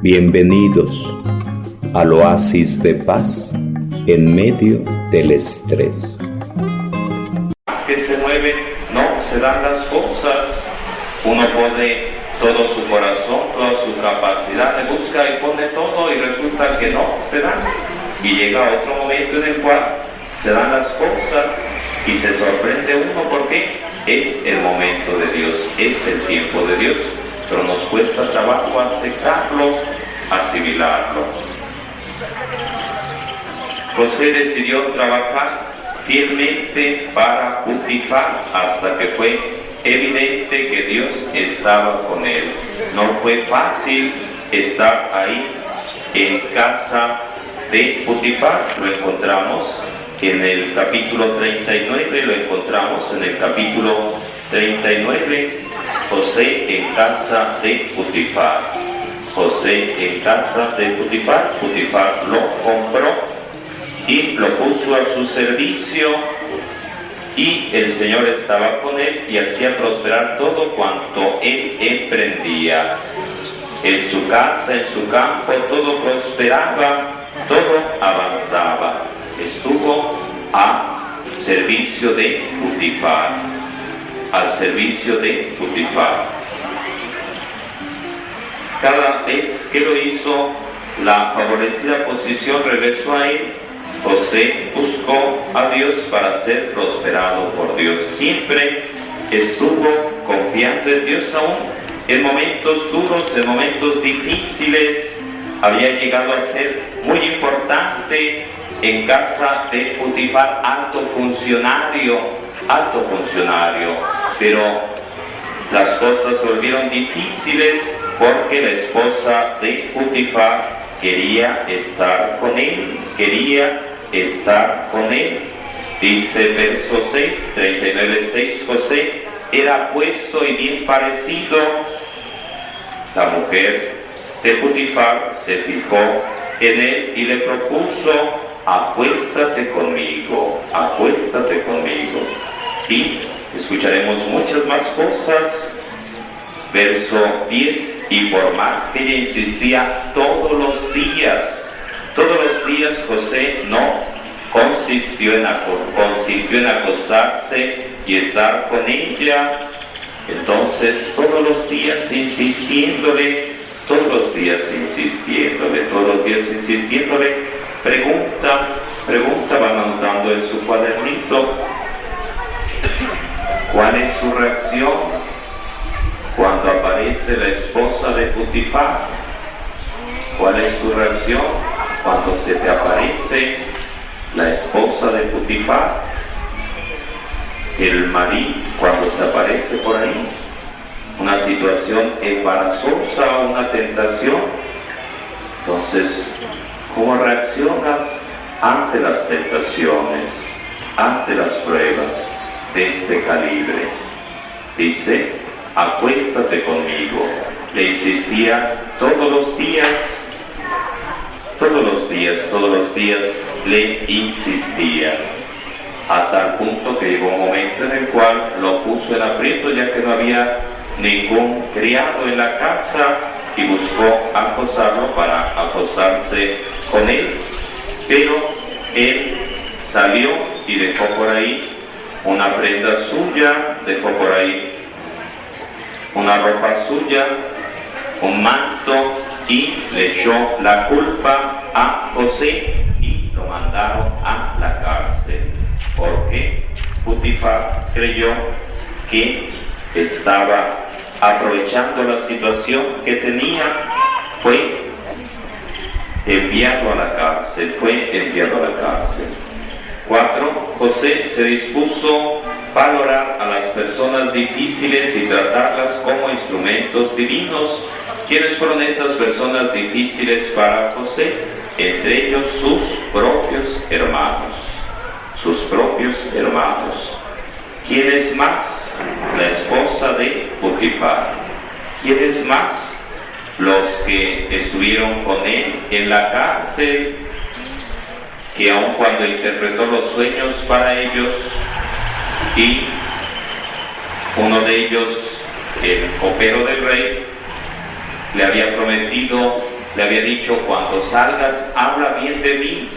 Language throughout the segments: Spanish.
Bienvenidos al oasis de paz en medio del estrés. Que se mueve, no se dan las cosas. Uno pone todo su corazón, toda su capacidad, le busca y pone todo y resulta que no se dan. Y llega otro momento en el cual se dan las cosas y se sorprende uno porque es el momento de Dios, es el tiempo de Dios, pero nos cuesta trabajo aceptarlo, asimilarlo. José decidió trabajar fielmente para Potifar hasta que fue evidente que Dios estaba con él. No fue fácil estar ahí en casa de Potifar. Lo encontramos en el capítulo 39, lo encontramos en el capítulo 39, José en casa de Potifar. José en casa de Potifar, Potifar lo compró y lo puso a su servicio, y el Señor estaba con él y hacía prosperar todo cuanto él emprendía. En su casa, en su campo, todo prosperaba, todo avanzaba. Estuvo a servicio de Potifar, al servicio de Potifar. Cada vez que lo hizo, la favorecida posición regresó a él. José buscó a Dios para ser prosperado por Dios. Siempre estuvo confiando en Dios, aún en momentos duros, en momentos difíciles. Había llegado a ser muy importante en casa de Potifar, alto funcionario, pero las cosas se volvieron difíciles porque la esposa de Potifar quería estar con él, Dice verso 6, 39:6, José era puesto y bien parecido. La mujer de Potifar se fijó en él y le propuso: acuéstate conmigo. Y escucharemos muchas más cosas. Verso 10, y por más que ella insistía todos los días José no consintió en acostarse y estar con ella. Entonces todos los días insistiéndole, pregunta, va anotando en su cuadernito. ¿Cuál es su reacción cuando aparece la esposa de Potifar? ¿Cuál es tu reacción cuando se te aparece la esposa de Potifar? El marido, cuando se aparece por ahí, una situación embarazosa, una tentación. Entonces, ¿cómo reaccionas ante las tentaciones, ante las pruebas de este calibre? Dice: acuéstate conmigo. Le insistía todos los días le insistía, a tal punto que llegó un momento en el cual lo puso en aprieto, ya que no había ningún criado en la casa, y buscó acosarlo para acostarse con él. Pero él salió y dejó por ahí una prenda suya, dejó por ahí una ropa suya, un manto, y le echó la culpa a José y lo mandaron a la cárcel, porque Potifar creyó que estaba aprovechando la situación que tenía. Fue enviado a la cárcel. 4. José se dispuso a valorar a las personas difíciles y tratarlas como instrumentos divinos. ¿Quiénes fueron esas personas difíciles para José? Entre ellos sus propios hermanos. ¿Quiénes más? La esposa de Potifar. ¿Quiénes más? Los que estuvieron con él en la cárcel, que aun cuando interpretó los sueños para ellos, y uno de ellos, el copero del rey, le había prometido le había dicho: cuando salgas, habla bien de mí,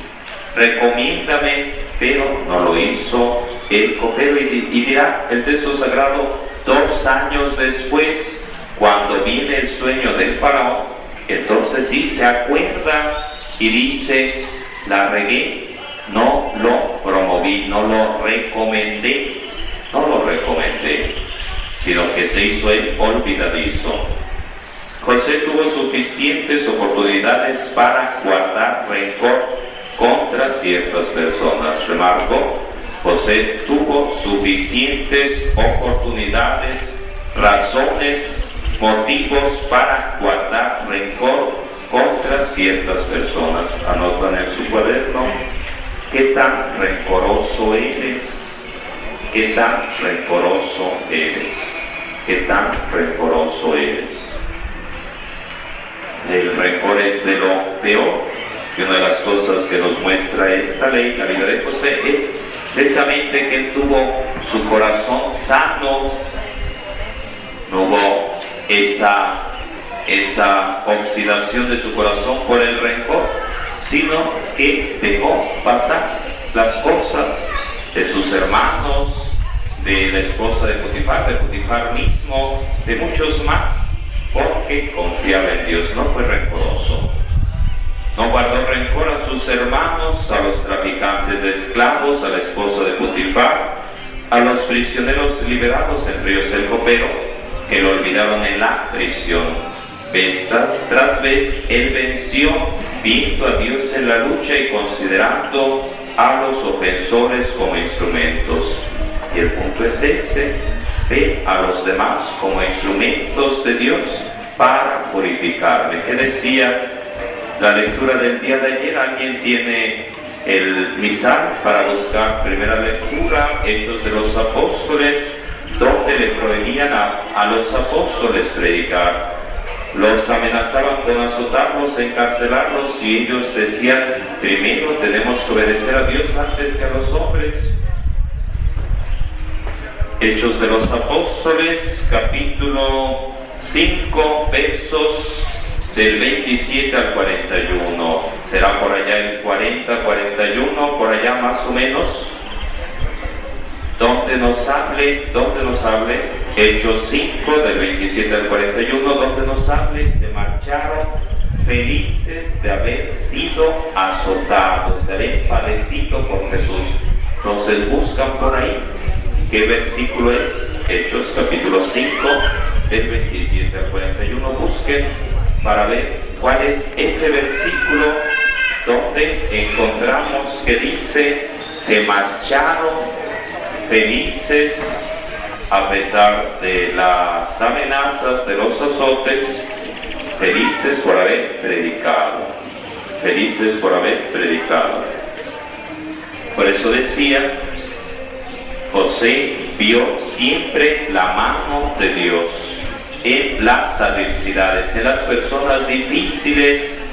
recomiéndame, pero no lo hizo el copero. Y dirá el texto sagrado: 2 años después, cuando viene el sueño del faraón, entonces sí se acuerda y dice: la regué, no lo promoví, no lo recomendé, sino que se hizo el olvidadizo. José tuvo suficientes oportunidades para guardar rencor contra ciertas personas. Remarco, José tuvo suficientes oportunidades, razones, motivos para guardar rencor contra ciertas personas. Anotan en su cuaderno: ¿qué tan rencoroso eres? ¿Qué tan rencoroso eres? ¿Qué tan rencoroso eres? El rencor es de lo peor, y una de las cosas que nos muestra esta ley, la vida de José, es precisamente que él tuvo su corazón sano. No hubo esa oxidación de su corazón por el rencor, sino que dejó pasar las cosas de sus hermanos, de la esposa de Potifar mismo, de muchos más, porque confiaba en Dios. No fue rencoroso, no guardó rencor a sus hermanos, a los traficantes de esclavos, a la esposa de Potifar, a los prisioneros liberados, entre ellos el copero, que lo olvidaron en la prisión. Vez tras vez él venció, viendo a Dios en la lucha y considerando a los ofensores como instrumentos. Y el punto es ese: ve a los demás como instrumentos de Dios para purificarme. ¿Qué decía la lectura del día de ayer? ¿Alguien tiene el misal para buscar primera lectura, Hechos de los Apóstoles, donde le prohibían a los apóstoles predicar? Los amenazaban con azotarlos, encarcelarlos, y ellos decían: primero tenemos que obedecer a Dios antes que a los hombres. Hechos de los Apóstoles, capítulo 5, versos del 27 al 41. Será por allá el 40, 41, por allá más o menos, donde nos hable, Hechos 5, del 27 al 41, donde nos hable: se marcharon felices de haber sido azotados, de haber padecido por Jesús. Entonces buscan por ahí qué versículo es. Hechos capítulo 5, del 27 al 41. Busquen para ver cuál es ese versículo donde encontramos que dice: se marcharon felices a pesar de las amenazas, de los azotes, felices por haber predicado, felices por haber predicado. Por eso decía, José vio siempre la mano de Dios en las adversidades, en las personas difíciles,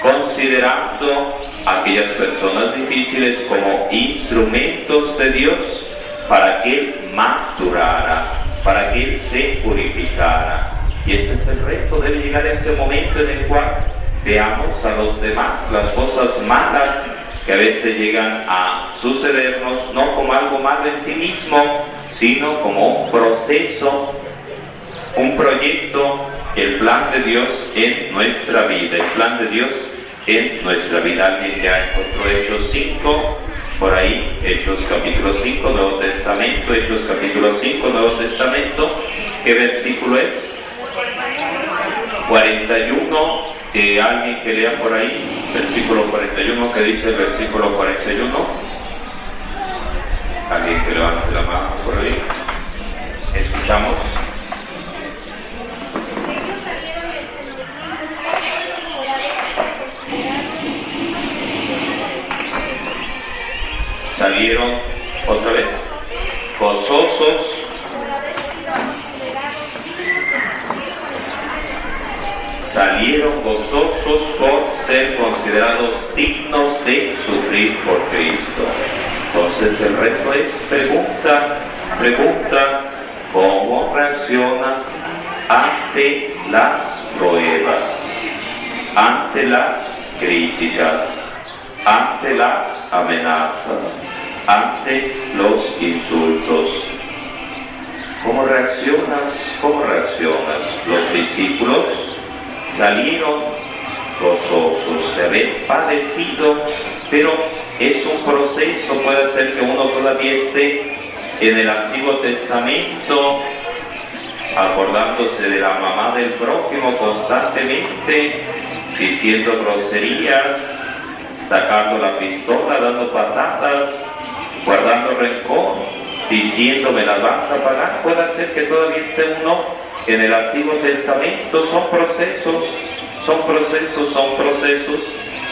considerando a aquellas personas difíciles como instrumentos de Dios para que Él madurara, para que Él se purificara. Y ese es el reto. Debe llegar ese momento en el cual veamos a los demás las cosas malas que a veces llegan a sucedernos, no como algo malo en sí mismo, sino como un proceso, un proyecto, el plan de Dios en nuestra vida, el plan de Dios en nuestra vida. Alguien ya encontró Hechos 5, por ahí, Hechos capítulo 5, Nuevo Testamento, Hechos capítulo 5, Nuevo Testamento. ¿Qué versículo es? 41. Alguien que lea por ahí, versículo 41, ¿qué dice el versículo 41? Alguien que levante la mano por ahí. Escuchamos. Salieron otra vez gozosos, por ser considerados dignos de sufrir por Cristo. Entonces el reto es pregunta, ¿cómo reaccionas ante las pruebas, ante las críticas, ante las amenazas, ante los insultos? ¿Cómo reaccionas? ¿Cómo reaccionas? Los discípulos salieron gozosos de haber padecido, pero es un proceso. Puede ser que uno todavía esté en el Antiguo Testamento acordándose de la mamá del prójimo constantemente, diciendo groserías, sacando la pistola, dando patadas, guardando rencor, diciendo me las vas a pagar. Puede ser que todavía esté uno en el Antiguo Testamento. Son procesos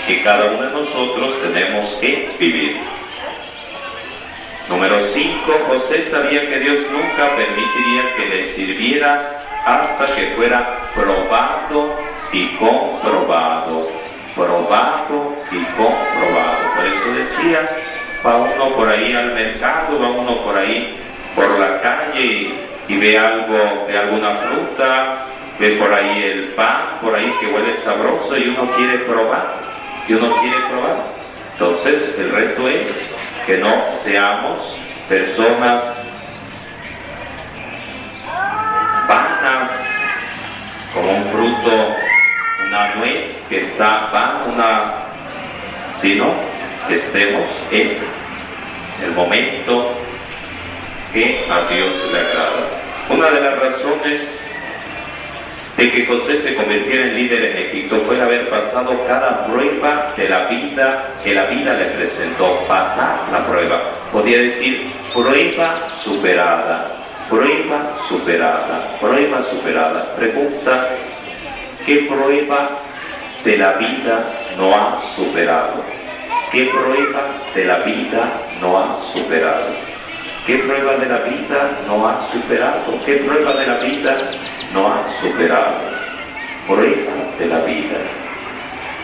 que cada uno de nosotros tenemos que vivir. Número 5, José sabía que Dios nunca permitiría que le sirviera hasta que fuera probado y comprobado. Probado y comprobado. Por eso decía, va uno por ahí al mercado, va uno por ahí por la calle y ve algo, ve alguna fruta, ve por ahí el pan, por ahí que huele sabroso y uno quiere probar. Entonces el reto es que no seamos personas vanas, como un fruto, una nuez que está vana, sino que estemos en el momento que a Dios le agrada. Una de las razones de que José se convirtiera en líder en Egipto fue el haber pasado cada prueba de la vida que la vida le presentó. Pasar la prueba. Podía decir prueba superada, prueba superada, prueba superada. Pregunta, ¿qué prueba de la vida no ha superado? ¿Qué prueba de la vida no ha superado? ¿Qué prueba de la vida no ha superado? ¿Qué prueba de la vida no ha superado? Prueba de la vida.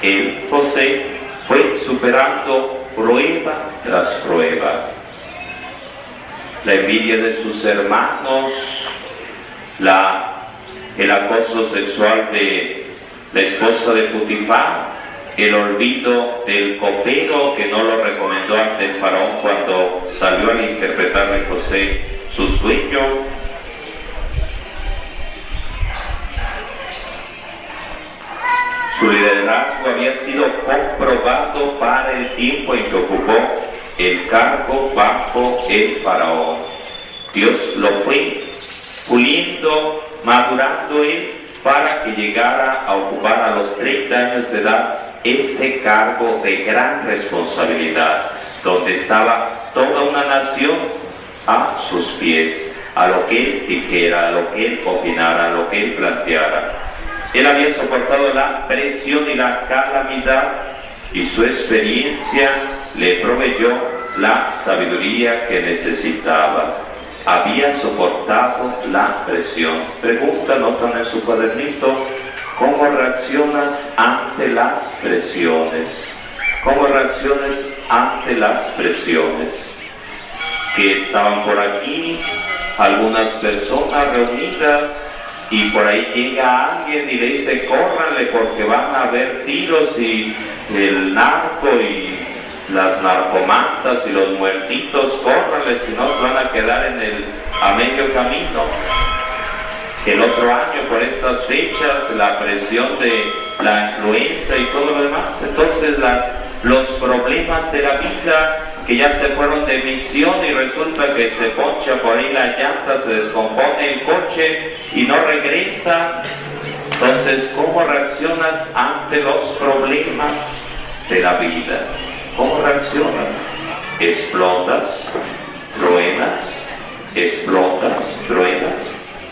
El José fue superando prueba tras prueba. La envidia de sus hermanos, el acoso sexual de la esposa de Potifar, el olvido del copero que no lo recomendó ante el faraón cuando salió a interpretarle José su sueño. Su liderazgo había sido comprobado para el tiempo en que ocupó el cargo bajo el faraón. Dios lo fue puliendo, madurando él para que llegara a ocupar a los 30 años de edad este cargo de gran responsabilidad, donde estaba toda una nación a sus pies, a lo que él dijera, a lo que él opinara, a lo que él planteara. Él había soportado la presión y la calamidad, y su experiencia le proveyó la sabiduría que necesitaba. Había soportado la presión. Pregunta, notan en su cuadernito, ¿cómo reaccionas ante las presiones? ¿Cómo reaccionas ante las presiones? Que estaban por aquí algunas personas reunidas y por ahí llega alguien y le dice, córranle porque van a haber tiros y el narco y las narcomantas y los muertitos, córranle, si no se van a quedar a medio camino. El otro año, por estas fechas, la presión de la influenza y todo lo demás. Entonces los problemas de la vida que ya se fueron de misión y resulta que se poncha por ahí la llanta, se descompone el coche y no regresa. Entonces, ¿cómo reaccionas ante los problemas de la vida? ¿Cómo reaccionas? ¿Explotas? ¿Truenas? ¿Explotas? ¿Truenas?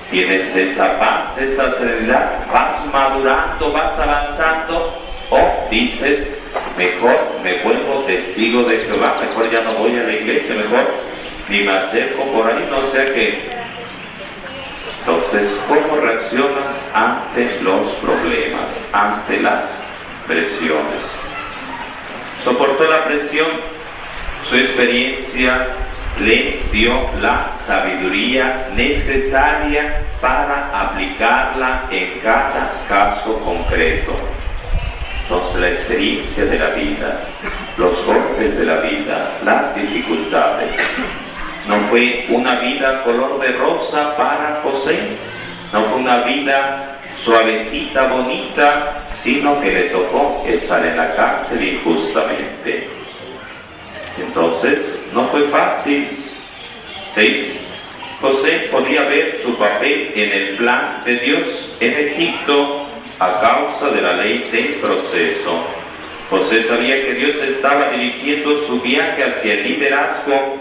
¿Tienes esa paz, esa serenidad? ¿Vas madurando, vas avanzando? ¿O dices, mejor me vuelvo testigo de Jehová, mejor ya no voy a la iglesia, mejor ni me acerco por ahí, no sea que... Entonces, ¿cómo reaccionas ante los problemas, ante las presiones? Soportó la presión, su experiencia le dio la sabiduría necesaria para aplicarla en cada caso concreto. Entonces la experiencia de la vida, los golpes de la vida, las dificultades. No fue una vida color de rosa para José, no fue una vida suavecita, bonita, sino que le tocó estar en la cárcel injustamente. Entonces, no fue fácil. 6. José podía ver su papel en el plan de Dios en Egipto a causa de la ley del proceso. José sabía que Dios estaba dirigiendo su viaje hacia el liderazgo.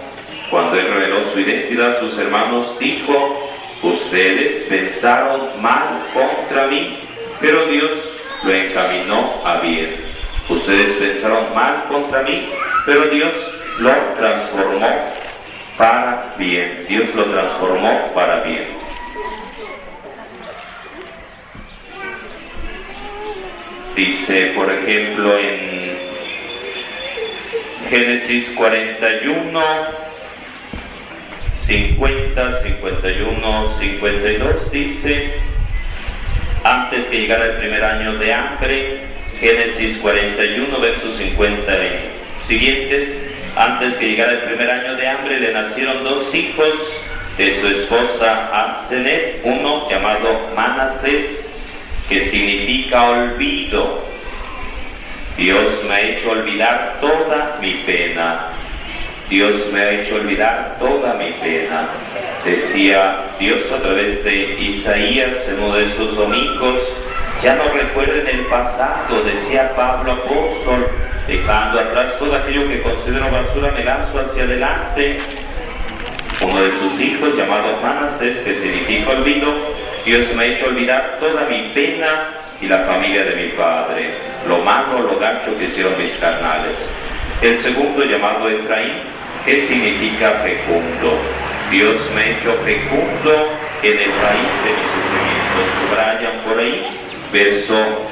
Cuando él reveló su identidad a sus hermanos, dijo: ustedes pensaron mal contra mí, pero Dios lo encaminó a bien. Ustedes pensaron mal contra mí, pero Dios lo transformó para bien. Dios lo transformó para bien. Dice, por ejemplo, en Génesis 41, 50, 51, 52, dice: antes que llegara el primer año de hambre, Génesis 41, versos 50 y siguientes, antes que llegara el primer año de hambre, le nacieron 2 hijos de su esposa Asenet, uno llamado Manasés, que significa olvido. Dios me ha hecho olvidar toda mi pena. Dios me ha hecho olvidar toda mi pena. Decía Dios a través de Isaías en uno de esos domingos. Ya no recuerden el pasado, decía Pablo apóstol, dejando atrás todo aquello que considero basura, me lanzo hacia adelante. Uno de sus hijos, llamado Manasés, que significa olvido: Dios me ha hecho olvidar toda mi pena y la familia de mi padre, lo malo, lo gacho que hicieron mis carnales. El segundo, llamado Efraín, que significa fecundo: Dios me ha hecho fecundo en el país de mis sufrimientos. Subrayan por ahí, verso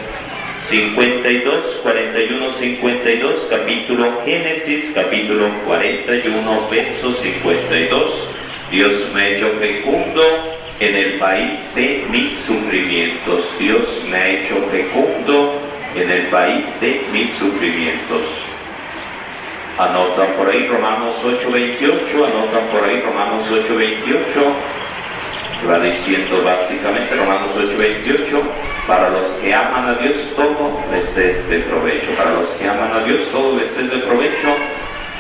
52, 41, 52, capítulo Génesis, capítulo 41, verso 52. Dios me ha hecho fecundo en el país de mis sufrimientos. Dios me ha hecho fecundo en el país de mis sufrimientos. Anotan por ahí Romanos 8:28, anotan por ahí Romanos 8:28. Va diciendo básicamente Romanos 8:28: para los que aman a Dios todo les es de provecho. Para los que aman a Dios todo les es de provecho.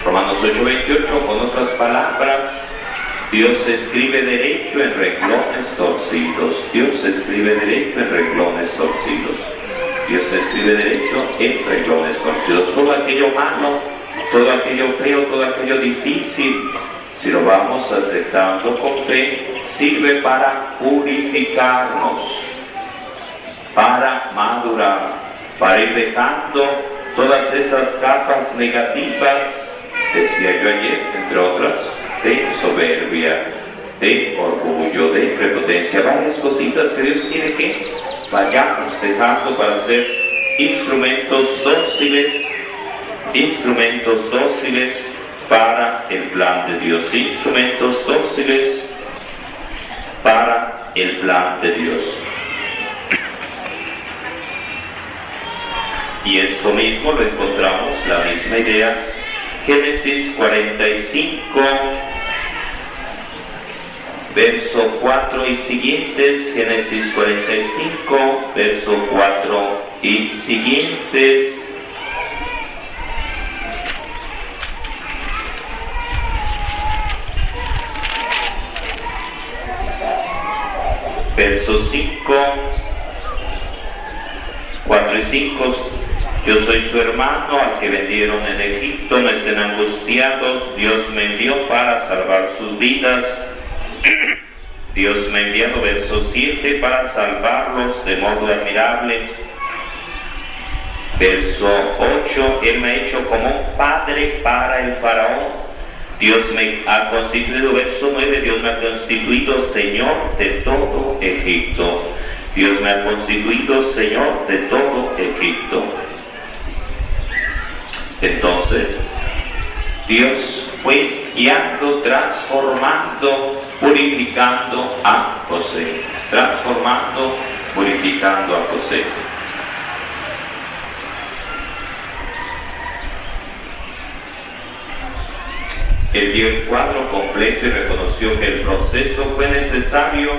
Romanos 8:28, con otras palabras, Dios escribe derecho en renglones torcidos. Dios escribe derecho en renglones torcidos. Dios escribe derecho en renglones torcidos. Todo aquello malo, todo aquello feo, todo aquello difícil, si lo vamos aceptando con fe, sirve para purificarnos, para madurar, para ir dejando todas esas capas negativas, decía yo ayer, entre otras, de soberbia, de orgullo, de prepotencia, varias cositas que Dios quiere que vayamos dejando para ser instrumentos dóciles para el plan de Dios, instrumentos dóciles para el plan de Dios. Y esto mismo lo encontramos, la misma idea, Génesis 45, verso 4 y siguientes. Génesis 45, verso 4 y siguientes. Verso 5, 4 y 5. Yo soy su hermano al que vendieron en Egipto, no estén angustiados, Dios me envió para salvar sus vidas. Dios me ha enviado, verso 7, para salvarlos de modo admirable. Verso 8, Él me ha hecho como un padre para el faraón. Dios me ha constituido, verso 9, Dios me ha constituido Señor de todo Egipto. Dios me ha constituido Señor de todo Egipto. Entonces, Dios fue guiando, transformando, purificando a José. Transformando, purificando a José. Él dio el cuadro completo y reconoció que el proceso fue necesario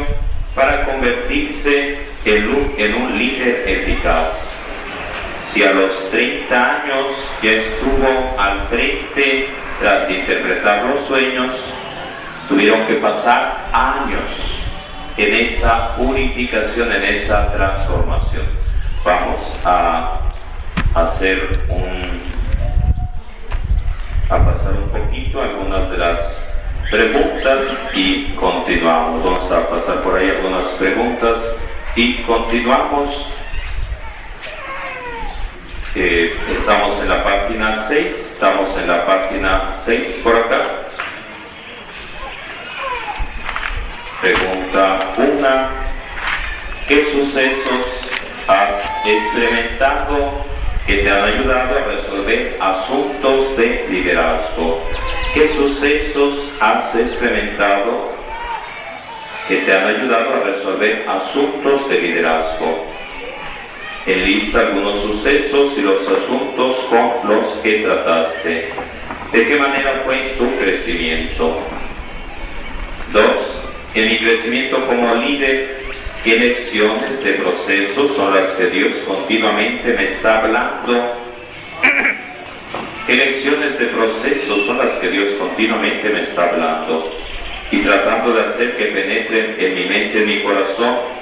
para convertirse en un líder eficaz. Si a los 30 años ya estuvo al frente tras interpretar los sueños, tuvieron que pasar años en esa purificación, en esa transformación. Vamos a pasar un poquito algunas de las preguntas y continuamos. Vamos a pasar por ahí algunas preguntas y continuamos. Estamos en la página 6, por acá. Pregunta 1. ¿Qué sucesos has experimentado que te han ayudado a resolver asuntos de liderazgo? ¿Qué sucesos has experimentado que te han ayudado a resolver asuntos de liderazgo? Enlista algunos sucesos y los asuntos con los que trataste. ¿De qué manera fue tu crecimiento? 2. En mi crecimiento como líder, ¿qué lecciones de procesos son las que Dios continuamente me está hablando? ¿Qué lecciones de procesos son las que Dios continuamente me está hablando y tratando de hacer que penetren en mi mente, en mi corazón?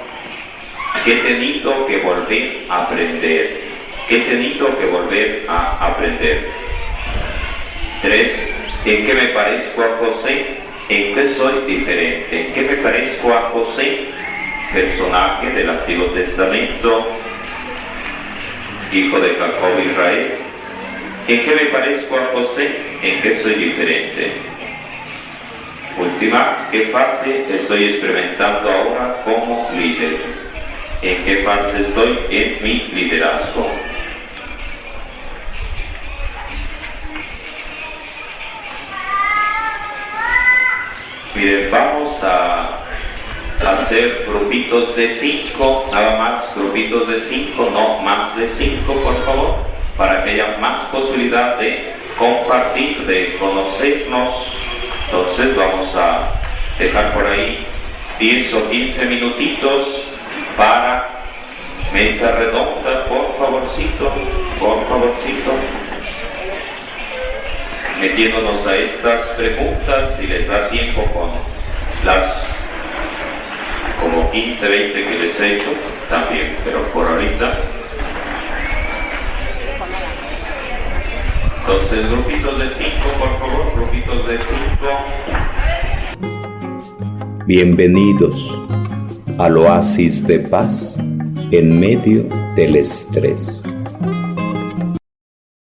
¿Qué he tenido que volver a aprender? ¿Qué he tenido que volver a aprender? 3. ¿En qué me parezco a José? ¿En qué soy diferente? ¿En qué me parezco a José? Personaje del Antiguo Testamento, hijo de Jacob e Israel. ¿En qué me parezco a José? ¿En qué soy diferente? Última, ¿qué fase estoy experimentando ahora como líder? ¿En qué fase estoy en mi liderazgo? Miren, vamos a hacer grupitos de 5, nada más grupitos de 5, no más de 5, por favor, para que haya más posibilidad de compartir, de conocernos. Entonces vamos a dejar por ahí 10 o 15 minutitos para mesa redonda, por favorcito, metiéndonos a estas preguntas, si les da tiempo con las como 15, 20 que les he hecho, también, pero por ahorita. Entonces, grupitos de 5, por favor, grupitos de 5. Bienvenidos al oasis de paz en medio del estrés.